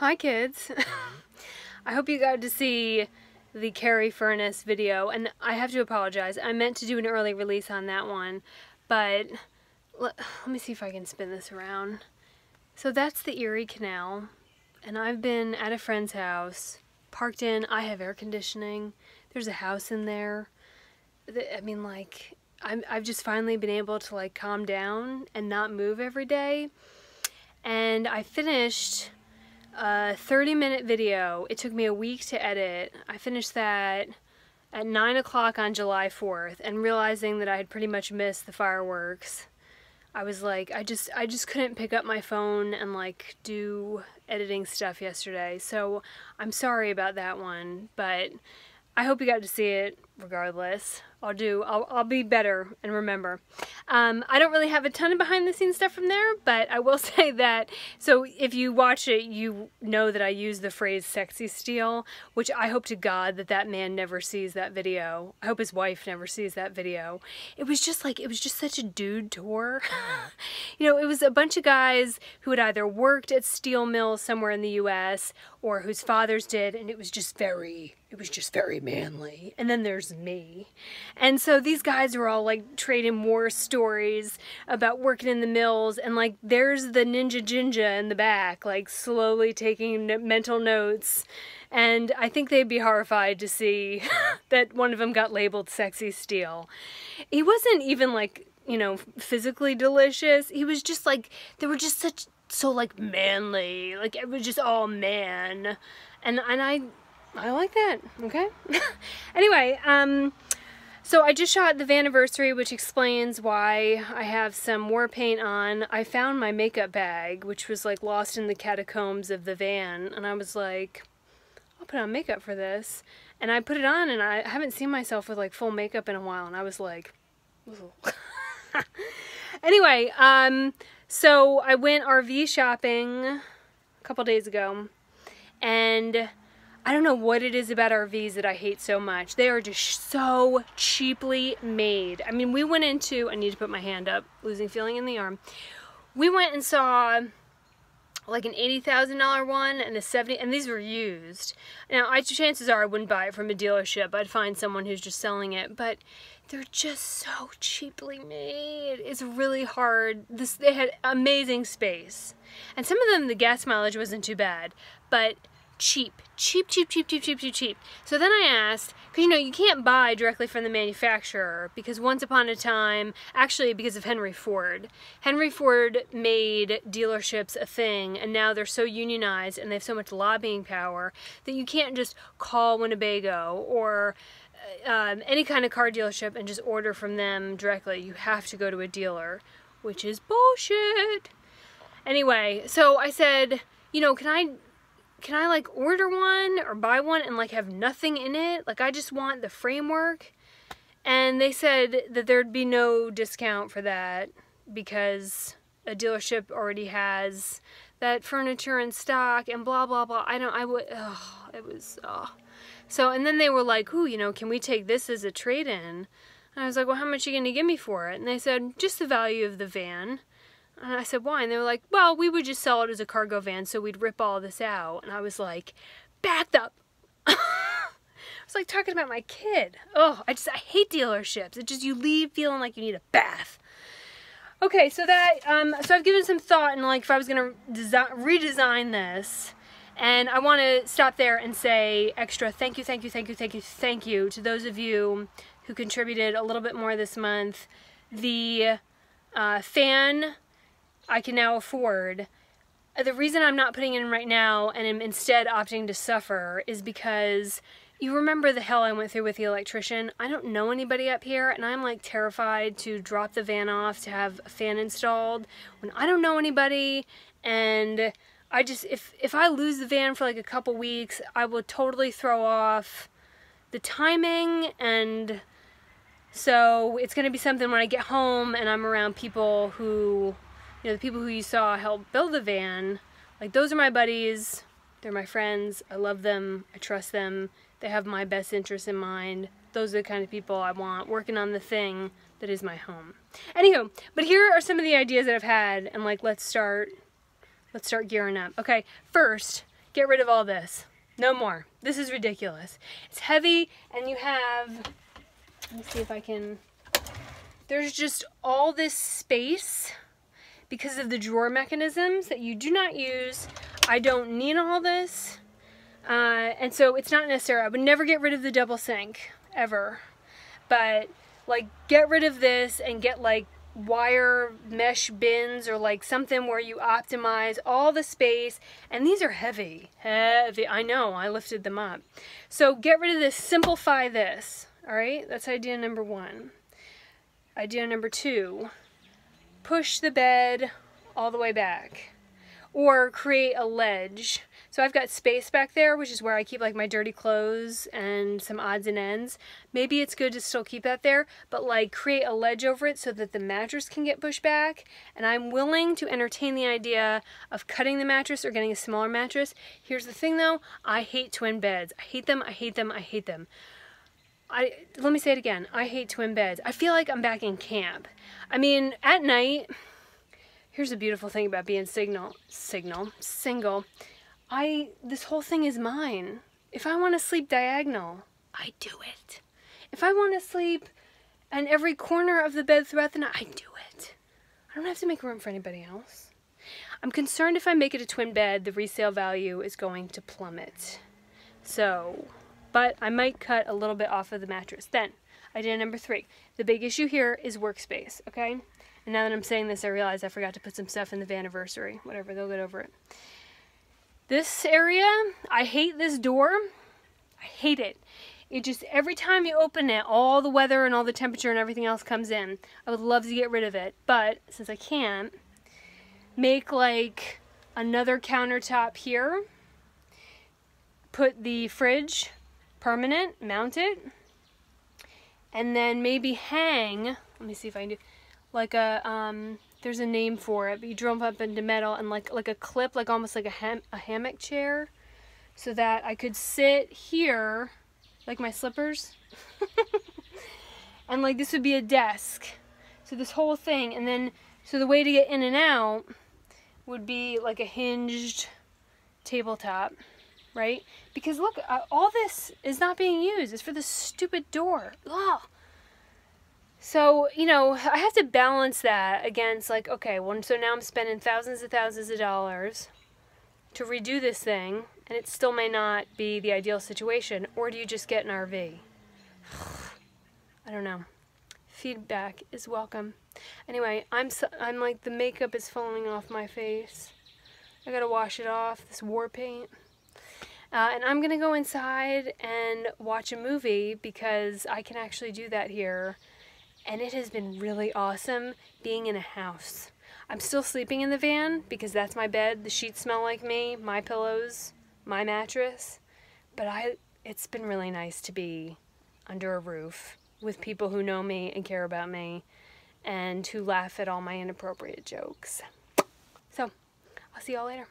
Hi kids. I hope you got to see the Carrie Furnace video, and I have to apologize. I meant to do an early release on that one, but let me see if I can spin this around. So that's the Erie Canal, and I've been at a friend's house, parked in. I have air conditioning. There's a house in there. I mean, like, I've just finally been able to like calm down and not move every day. And I finished a 30-minute video. It took me a week to edit. I finished that at 9 o'clock on July 4th, and realizing that I had pretty much missed the fireworks, I was like, I just couldn't pick up my phone and like do editing stuff yesterday. So I'm sorry about that one, but I hope you got to see it regardless. I'll be better and remember. I don't really have a ton of behind the scenes stuff from there, but I will say that, so if you watch it, you know that I use the phrase sexy steal, which I hope to God that that man never sees that video. I hope his wife never sees that video. It was just such a dude tour. You know, it was a bunch of guys who had either worked at steel mills somewhere in the US or whose fathers did, and it was just very manly. And then there's me. And so these guys were all like trading war stories about working in the mills, and like there's the ninja jinja in the back, like slowly taking mental notes. And I think they'd be horrified to see that one of them got labeled sexy steel. He wasn't even like, you know, physically delicious. He was just like, they were just so like manly, like it was just all man. And I like that, okay? Anyway, so I just shot the Vaniversary, which explains why I have some war paint on. I found my makeup bag, which was like lost in the catacombs of the van, and I was like, I'll put on makeup for this. And I put it on, and I haven't seen myself with like full makeup in a while, and I was like, anyway, so I went RV shopping a couple days ago, and I don't know what it is about RVs that I hate so much. They are just so cheaply made. I mean, we went into, I need to put my hand up, losing feeling in the arm. We went and saw like an $80,000 one and a $70,000, and these were used. Now, chances are I wouldn't buy it from a dealership. I'd find someone who's just selling it, but they're just so cheaply made. It's really hard. They had amazing space. And some of them, the gas mileage wasn't too bad, but cheap. So then I asked, because you know, you can't buy directly from the manufacturer, because once upon a time, actually because of Henry Ford made dealerships a thing, and now they're so unionized and they have so much lobbying power that you can't just call Winnebago or any kind of car dealership and just order from them directly. You have to go to a dealer, which is bullshit. Anyway, so I said, you know, can I like order one or buy one and like have nothing in it? Like I just want the framework. And they said that there'd be no discount for that because a dealership already has that furniture in stock and blah blah blah. So, and then they were like, ooh, you know, can we take this as a trade-in? And I was like, well, how much are you gonna give me for it? And they said, just the value of the van. And I said, why? And they were like, well, we would just sell it as a cargo van, so we'd rip all this out. And I was like, backed up. I was like talking about my kid. Oh, I hate dealerships. It just, you leave feeling like you need a bath. Okay, so that, so I've given some thought and like if I was gonna redesign this, and I want to stop there and say extra thank you to those of you who contributed a little bit more this month. The fan I can now afford. The reason I'm not putting it in right now and am instead opting to suffer is because you remember the hell I went through with the electrician. I don't know anybody up here, and I'm like terrified to drop the van off to have a fan installed when I don't know anybody. And I just, if I lose the van for like a couple weeks, I will totally throw off the timing. And so it's going to be something when I get home and I'm around people who, you know, the people who you saw help build the van, like those are my buddies, they're my friends, I love them, I trust them, they have my best interests in mind. Those are the kind of people I want working on the thing that is my home. Anywho, but here are some of the ideas that I've had, and like let's start gearing up. Okay, first, get rid of all this. No more. This is ridiculous. It's heavy, and you have, let me see if I can, there's just all this space because of the drawer mechanisms that you do not use. I don't need all this, and so it's not necessary. I would never get rid of the double sink, ever. But, like, get rid of this and get, like, wire mesh bins or, like, something where you optimize all the space. And these are heavy. Heavy. I know. I lifted them up. So get rid of this. Simplify this. All right? That's idea number 1. Idea number 2. Push the bed all the way back. Or create a ledge. So I've got space back there, which is where I keep like my dirty clothes and some odds and ends. Maybe it's good to still keep that there, but like create a ledge over it so that the mattress can get pushed back. And I'm willing to entertain the idea of cutting the mattress or getting a smaller mattress. Here's the thing though, I hate twin beds. I hate them, I hate them, I hate them. Let me say it again, I hate twin beds. I feel like I'm back in camp. I mean, at night, here's the beautiful thing about being single. This whole thing is mine. If I want to sleep diagonal, I do it. If I want to sleep in every corner of the bed throughout the night, I do it. I don't have to make room for anybody else. I'm concerned if I make it a twin bed, the resale value is going to plummet. So, but I might cut a little bit off of the mattress. Then, idea number 3. The big issue here is workspace, okay? And now that I'm saying this, I realize I forgot to put some stuff in the Vaniversary. Whatever, they'll get over it. This area, I hate this door. I hate it. It just, every time you open it, all the weather and all the temperature and everything else comes in. I would love to get rid of it, but since I can't, make like another countertop here. Put the fridge permanent, mount it, and then maybe hang, let me see if I can do, like a, there's a name for it, but you drill them up into metal and like a clip, like almost like a hammock chair, so that I could sit here, like my slippers, and like this would be a desk. So this whole thing, and then, so the way to get in and out would be like a hinged tabletop, right? Because look, all this is not being used. It's for this stupid door. Ugh. So, you know, I have to balance that against like, okay, well, so now I'm spending thousands of dollars to redo this thing, and it still may not be the ideal situation. Or do you just get an RV? I don't know. Feedback is welcome. Anyway, I'm like, the makeup is falling off my face. I gotta wash it off, this war paint. And I'm gonna go inside and watch a movie because I can actually do that here. And it has been really awesome being in a house. I'm still sleeping in the van because that's my bed. The sheets smell like me, my pillows, my mattress. But it's been really nice to be under a roof with people who know me and care about me and who laugh at all my inappropriate jokes. So, I'll see y'all later.